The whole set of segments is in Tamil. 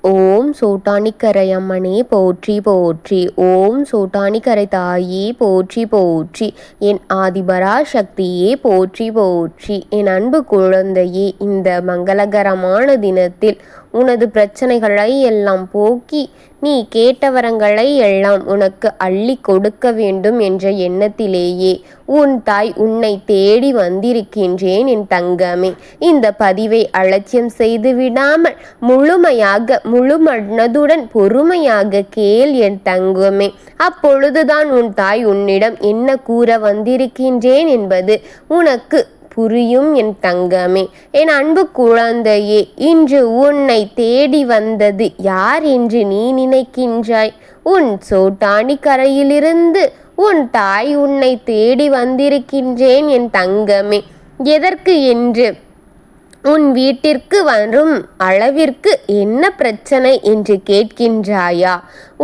ஓம் சோட்டானிக்கரை அம்மனே போற்றி போற்றி. ஓம் சோட்டானிக்கரை தாயே போற்றி போற்றி. என் ஆதிபரா சக்தியே போற்றி போற்றி. என் அன்பு குழந்தையே, இந்த மங்களகரமான தினத்தில் உனது பிரச்சனைகளை எல்லாம் போக்கி நீ கேட்ட வரங்களை எல்லாம் உனக்கு அள்ளி கொடுக்க வேண்டும் என்ற எண்ணத்திலேயே உன் தாய் உன்னை தேடி வந்திருக்கின்றேன் என் தங்கமே. இந்த பதிவை அலட்சியம் செய்து விடாமல் முழு மனதுடன் பொறுமையாக கேள் என் தங்கமே. அப்பொழுதுதான் உன் தாய் உன்னிடம் என்ன கூற வந்திருக்கின்றேன் என்பது உனக்கு புரியும் என் தங்கமே. என் அன்பு குழந்தையே, இன்று உன்னை தேடி வந்தது யார் என்று நீ நினைக்கின்றாய்? உன் சோட்டானி கரையிலிருந்து உன் தாய் உன்னை தேடி வந்திருக்கின்றேன் என் தங்கமே. எதற்கு என்று உன் வீட்டிற்கு வரும் அளவிற்கு என்ன பிரச்சனை என்று கேட்கின்றாயா?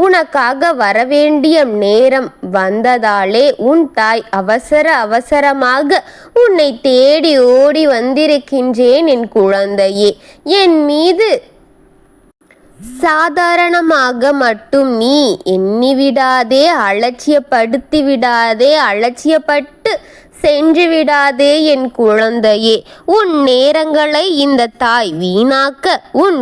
உனக்காக வரவேண்டிய நேரம் வந்ததாலே உன் தாய் அவசரமாக உன்னை தேடி ஓடி வந்திருக்கின்றேன் என் குழந்தையே. என் மீது சாதாரணமாக மட்டும் நீ எண்ணிவிடாதே, அலட்சியப்பட்டு சென்று விடாதே என் குழந்தையே. உன் நேரங்களை இந்த தாய் வீணாக்க உன்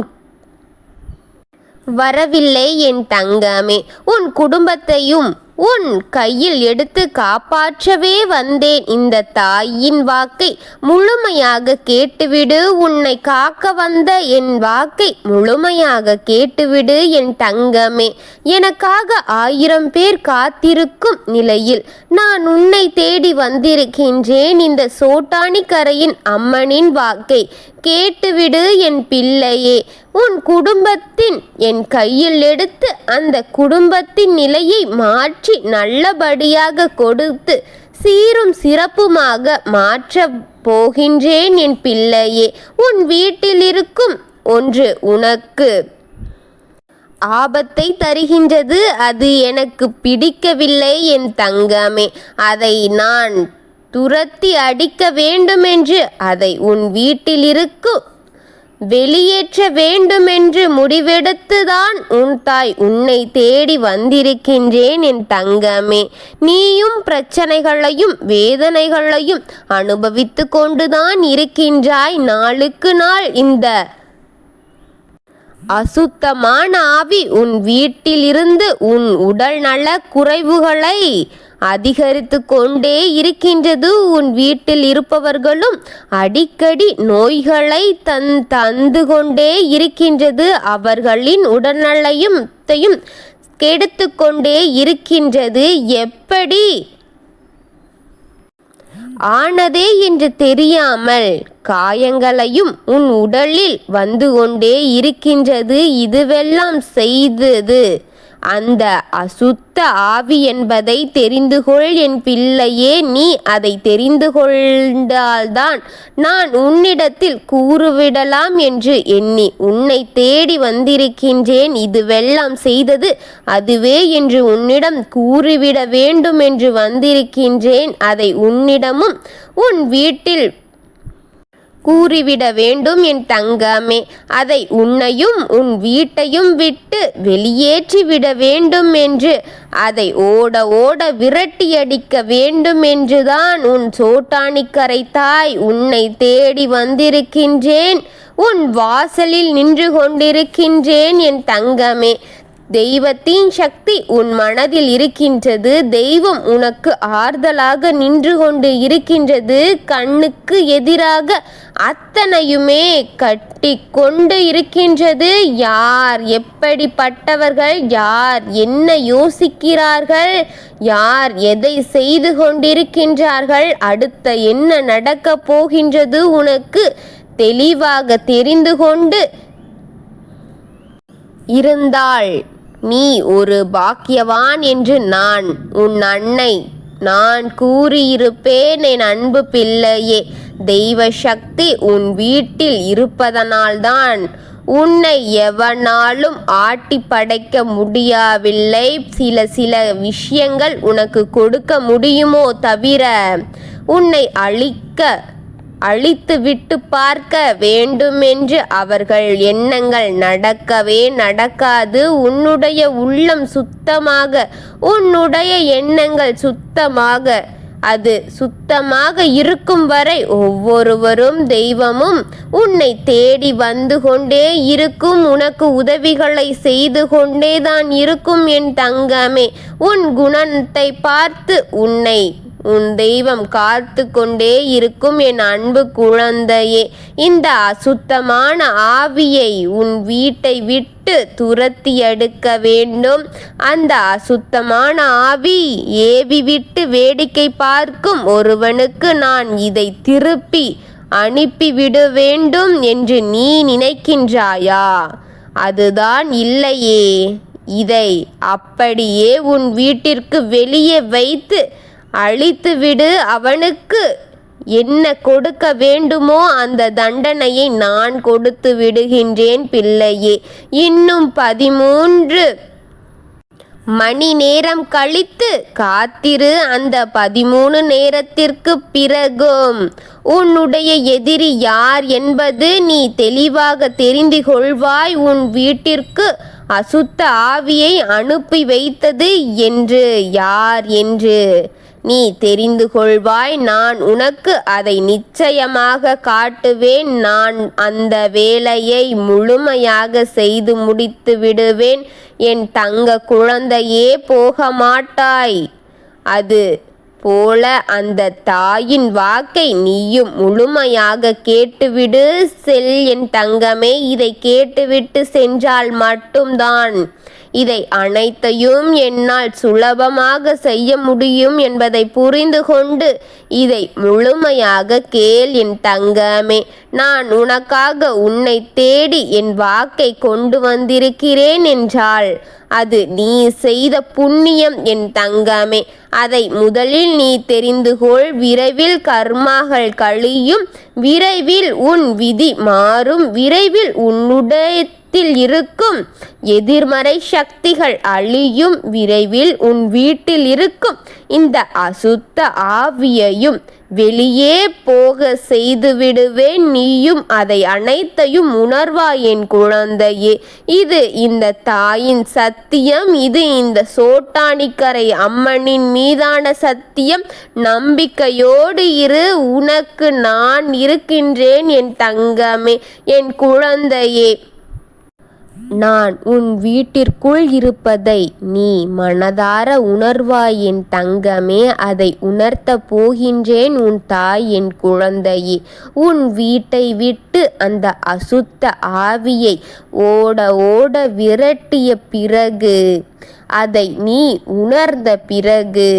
வரவில்லை என் தங்கமே. உன் குடும்பத்தையும் உன் கையில் எடுத்து காப்பாற்றவே வந்தேன். இந்த தாயின் வாக்கை முழுமையாக கேட்டுவிடு. உன்னை காக்க வந்த என் வாக்கை முழுமையாக கேட்டுவிடு என் தங்கமே. எனக்காக 1000 பேர் காத்திருக்கும் நிலையில் நான் உன்னை தேடி வந்திருக்கின்றேன். இந்த சோட்டானி கரையின் அம்மனின் வாக்கை கேட்டுவிடு என் பிள்ளையே. உன் குடும்பத்தின் என் கையில் எடுத்து அந்த குடும்பத்தின் நிலையை மாற்றி நல்லபடியாக கொடுத்து சீரும் சிறப்புமாக மாற்றப் போகின்றேன் என் பிள்ளையே. உன் வீட்டில் இருக்கும் ஒன்று உனக்கு ஆபத்தை தருகின்றது. அது எனக்கு பிடிக்கவில்லை என் தங்கமே. அதை நான் துரத்தி அடிக்க வேண்டுமென்று, அதை உன் வீட்டில் இருக்கும் வெளியேற்ற வேண்டுமென்று முடிவெடுத்துதான் உன் தாய் உன்னை தேடி வந்திருக்கின்றேன் என் தங்கமே. நீயும் பிரச்சனைகளையும் வேதனைகளையும் அனுபவித்து கொண்டுதான் இருக்கின்றாய். நாளுக்கு நாள் இந்த அசுத்தமான ஆவி உன் வீட்டிலிருந்து உன் உடல் நல குறைவுகளை அதிகரித்து கொண்டே இருக்கின்றது. உன் வீட்டில் இருப்பவர்களும் அடிக்கடி நோய்களை தந்து கொண்டே இருக்கின்றது. அவர்களின் உடல்நலையும் கெடுத்து கொண்டே இருக்கின்றது. எப்படி ஆனதே என்று தெரியாமல் காயங்களையும் உன் உடலில் வந்து கொண்டே இருக்கின்றது. இதுவெல்லாம் செய்தது அந்த அசுத்த ஆவி என்பதை தெரிந்து கொள் என் பிள்ளையே. நீ அதை தெரிந்து கொண்டால்தான் நான் உன்னிடத்தில் கூறிவிடலாம் என்று எண்ணி உன்னை தேடி வந்திருக்கின்றேன். இதுவெல்லாம் செய்தது அதுவே என்று உன்னிடம் கூறிவிட வேண்டும் என்று வந்திருக்கின்றேன். அதை உன்னிடமும் உன் வீட்டில் கூறிவிட வேண்டும் என் தங்கமே. அதை உன்னையும் உன் வீட்டையும் விட்டு வெளியேற்றிவிட வேண்டும் என்று, அதை ஓட விரட்டியடிக்க வேண்டும் என்றுதான் உன் சோட்டானிக்கரை தாய் உன்னை தேடி வந்திருக்கின்றேன். உன் வாசலில் நின்று கொண்டிருக்கின்றேன் என் தங்கமே. தெய்வத்தின் சக்தி உன் மனதில் இருக்கின்றது. தெய்வம் உனக்கு ஆறுதலாக நின்று கொண்டு இருக்கின்றது. கண்ணுக்கு எதிராக அத்தனையுமே கட்டி கொண்டு இருக்கின்றது. யார் எப்படிப்பட்டவர்கள், யார் என்ன யோசிக்கிறார்கள், யார் எதை செய்து கொண்டிருக்கின்றார்கள், அடுத்த என்ன நடக்கப் போகின்றது உனக்கு தெளிவாக தெரிந்து கொண்டு இருந்தால் நீ ஒரு பாக்கியவான் என்று நான் உன் அன்னை நான் கூறியிருப்பேன் என் அன்பு பிள்ளையே. தெய்வ சக்தி உன் வீட்டில் இருப்பதனால்தான் உன்னை எவனாலும் ஆட்டி படைக்க முடியவில்லை. சில விஷயங்கள் உனக்கு கொடுக்க முடியுமோ தவிர உன்னை அழித்து விட்டு பார்க்க வேண்டுமென்று அவர்கள் எண்ணங்கள் நடக்கவே நடக்காது. உன்னுடைய உள்ளம் சுத்தமாக, உன்னுடைய எண்ணங்கள் சுத்தமாக, அது சுத்தமாக இருக்கும் வரை ஒவ்வொருவரும் தெய்வமும் உன்னை தேடி வந்து கொண்டே இருக்கும். உனக்கு உதவிகளை செய்து கொண்டேதான் இருக்கும் என் தங்கமே. உன் குணத்தை பார்த்து உன்னை உன் தெய்வம் காத்து கொண்டே இருக்கும் என் அன்பு குழந்தையே. இந்த அசுத்தமான ஆவியை உன் வீட்டை விட்டு துரத்தி எடுக்க வேண்டும். அந்த அசுத்தமான ஆவி ஏவி விட்டு வேடிக்கை பார்க்கும் ஒருவனுக்கு நான் இதை திருப்பி அனுப்பிவிட வேண்டும் என்று நீ நினைக்கின்றாயா? அதுதான் இல்லையே. இதை அப்படியே உன் வீட்டிற்கு வெளியே வைத்து அழித்துவிடு. அவனுக்கு என்ன கொடுக்க வேண்டுமோ அந்த தண்டனையை நான் கொடுத்து விடுகின்றேன் பிள்ளையே. இன்னும் 13 மணி நேரம் கழித்து காத்திரு. அந்த 13 நேரத்திற்கு பிறகும் உன்னுடைய எதிரி யார் என்பது நீ தெளிவாக தெரிந்து கொள்வாய். உன் வீட்டிற்கு அசுத்த ஆவியை அனுப்பி வைத்தது என்று யார் என்று நீ தெரிந்து கொள்வாய். நான் உனக்கு அதை நிச்சயமாக காட்டுவேன். நான் அந்த வேலையை முழுமையாக செய்து முடித்து விடுவேன். என் தங்க குழந்தையே, போக மாட்டாய். அது போல அந்த தாயின் வாக்கை நீயும் முழுமையாக கேட்டுவிடு. செல் என் தங்கமே. இதை கேட்டுவிட்டு சென்றால் மட்டும்தான் இதை அனைத்தையும் என்னால் சுலபமாக செய்ய முடியும் என்பதை புரிந்து கொண்டு இதை முழுமையாக கேள் என் தங்கமே. நான் உனக்காக உன்னை தேடி என் வாக்கை கொண்டு வந்திருக்கிறேன் என்றால் அது நீ செய்த புண்ணியம் என் தங்கமே. அதை முதலில் நீ தெரிந்து கொள். விரைவில் கர்மாகள் கழியும். விரைவில் உன் விதி மாறும். விரைவில் உன்னுடைய இருக்கும் எதிர்மறை சக்திகள் அழியும். விரைவில் உன் வீட்டில் இருக்கும் இந்த அசுத்த ஆவியையும் வெளியே போக செய்து விடுவேன். நீயும் அதை அனைத்தையும் உணர்வாய் என் குழந்தையே. இது இந்த தாயின் சத்தியம். இது இந்த சோட்டானிக்கரை அம்மனின் மீதான சத்தியம். நம்பிக்கையோடு இரு. உனக்கு நான் இருக்கின்றேன் என் தங்கமே, என் குழந்தையே. நான் உன் வீட்டிற்குள் இருப்பதை நீ மனதார உணர்வாய் என் தங்கமே. அதை உணர்த்த போகின்றேன் உன் தாய் என் குழந்தையே. உன் வீட்டை விட்டு அந்த அசுத்த ஆவியை ஓட ஓட விரட்டிய பிறகு, அதை நீ உணர்ந்த பிறகு,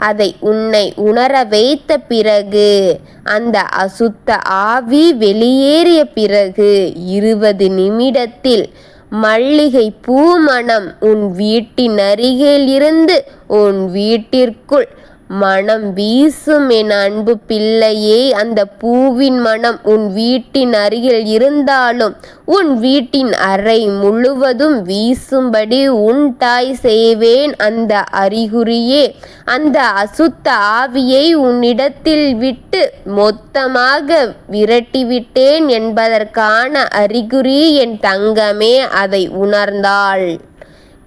அதை உன்னை உணர வைத்த பிறகு, அந்த அசுத்த ஆவி வெளியேறிய பிறகு 20 நிமிடத்தில் மல்லிகை பூ மணம் உன் வீட்டின் அருகில் இருந்து உன் வீட்டிற்குள் மனம் வீசும் என் அன்பு பிள்ளையே. அந்த பூவின் மனம் உன் வீட்டின் அருகில் இருந்தாலும் உன் வீட்டின் அறை முழுவதும் வீசும்படி உன் தாய் செய்வேன். அந்த அறிகுறியே அந்த அசுத்த ஆவியை உன்னிடத்தில் விட்டு மொத்தமாக விரட்டிவிட்டேன் என்பதற்கான அறிகுறி என் தங்கமே. அதை உணர்ந்தாள்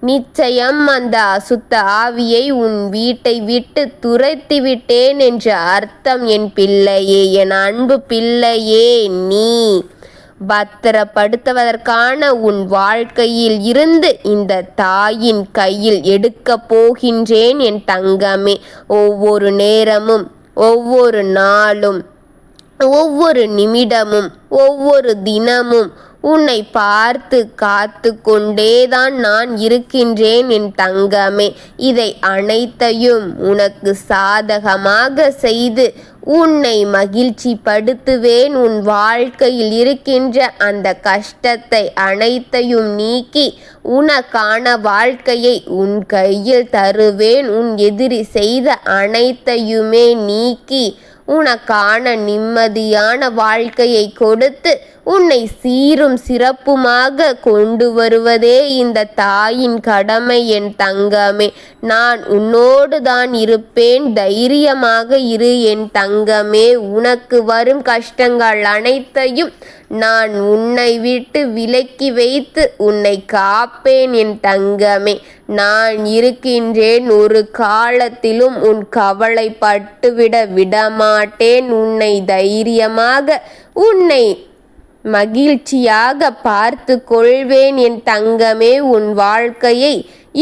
நிச்சயம் அந்த அசுத்த ஆவியை உன் வீட்டை விட்டு துரத்தி விட்டேன் என்று அர்த்தம் என் பிள்ளையே, என் அன்பு பிள்ளையே. நீ பத்திரப்படுத்துவதற்கான உன் வாழ்க்கையில் இருந்து இந்த தாயின் கையில் எடுக்கப் போகின்றேன் என் தங்கமே. ஒவ்வொரு நேரமும், ஒவ்வொரு நாளும், ஒவ்வொரு நிமிடமும், ஒவ்வொரு தினமும் உன்னை பார்த்து காத்து கொண்டேதான் நான் இருக்கின்றேன் என் தங்கமே. இதை அனைத்தையும் உனக்கு சாதகமாக செய்து உன்னை மகிழ்ச்சி படுத்துவேன். உன் வாழ்க்கையில் இருக்கின்ற அந்த கஷ்டத்தை அனைத்தையும் நீக்கி உனக்கான வாழ்க்கையை உன் கையில் தருவேன். உன் எதிரி செய்த அனைத்தையுமே நீக்கி உனக்கான நிம்மதியான வாழ்க்கையை கொடுத்து உன்னை சீரும் சிறப்புமாக கொண்டு வருவதே இந்த தாயின் கடமை என் தங்கமே. நான் உன்னோடு தான் இருப்பேன், தைரியமாக இரு என் தங்கமே. உனக்கு வரும் கஷ்டங்கள் அனைத்தையும் நான் உன்னை விட்டு விலக்கி வைத்து உன்னை காப்பேன் என் தங்கமே. நான் இருக்கின்றேன், ஒரு காலத்திலும் உன் கவலைப்பட்டுவிட விடமாட்டேன். உன்னை தைரியமாக, உன்னை மகிழ்ச்சியாக பார்த்து கொள்வேன் என் தங்கமே. உன் வாழ்க்கையை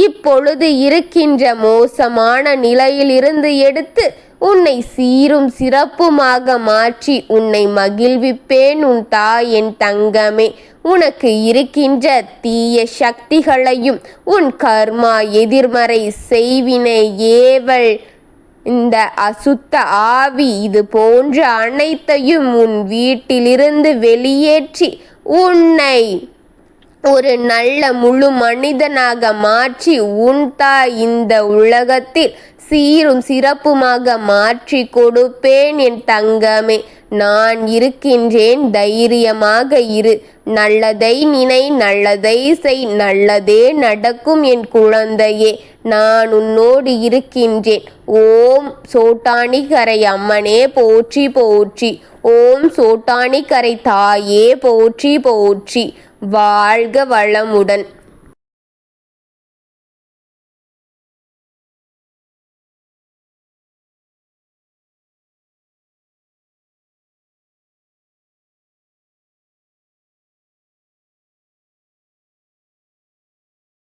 இப்பொழுது இருக்கின்ற மோசமான நிலையிலிருந்து எடுத்து உன்னை சீரும் சிறப்புமாக மாற்றி உன்னை மகிழ்விப்பேன் உன் தாய் என் தங்கமே. உனக்கு இருக்கின்ற தீய சக்திகளையும் உன் கர்மா, எதிர்மறை செய்வினை, ஏவல், இந்த அசுத்த ஆவி, இது போன்ற அனைத்தையும் உன் வீட்டிலிருந்து வெளியேற்றி உன்னை ஒரு நல்ல முழு மனிதனாக மாற்றி உன் தாய் இந்த உலகத்தில் சீரும் சிறப்புமாக மாற்றி கொடுப்பேன் என் தங்கமே. நான் இருக்கின்றேன், தைரியமாக இரு. நல்லதை நினை, நல்லதை செய், நல்லதே நடக்கும் என் குழந்தையே. நான் உன்னோடு இருக்கின்றேன். ஓம் சோட்டானிக்கரை அம்மனே போற்றி போற்றி. ஓம் சோட்டானிக்கரை தாயே போற்றி போற்றி. வாழ்க வளமுடன்.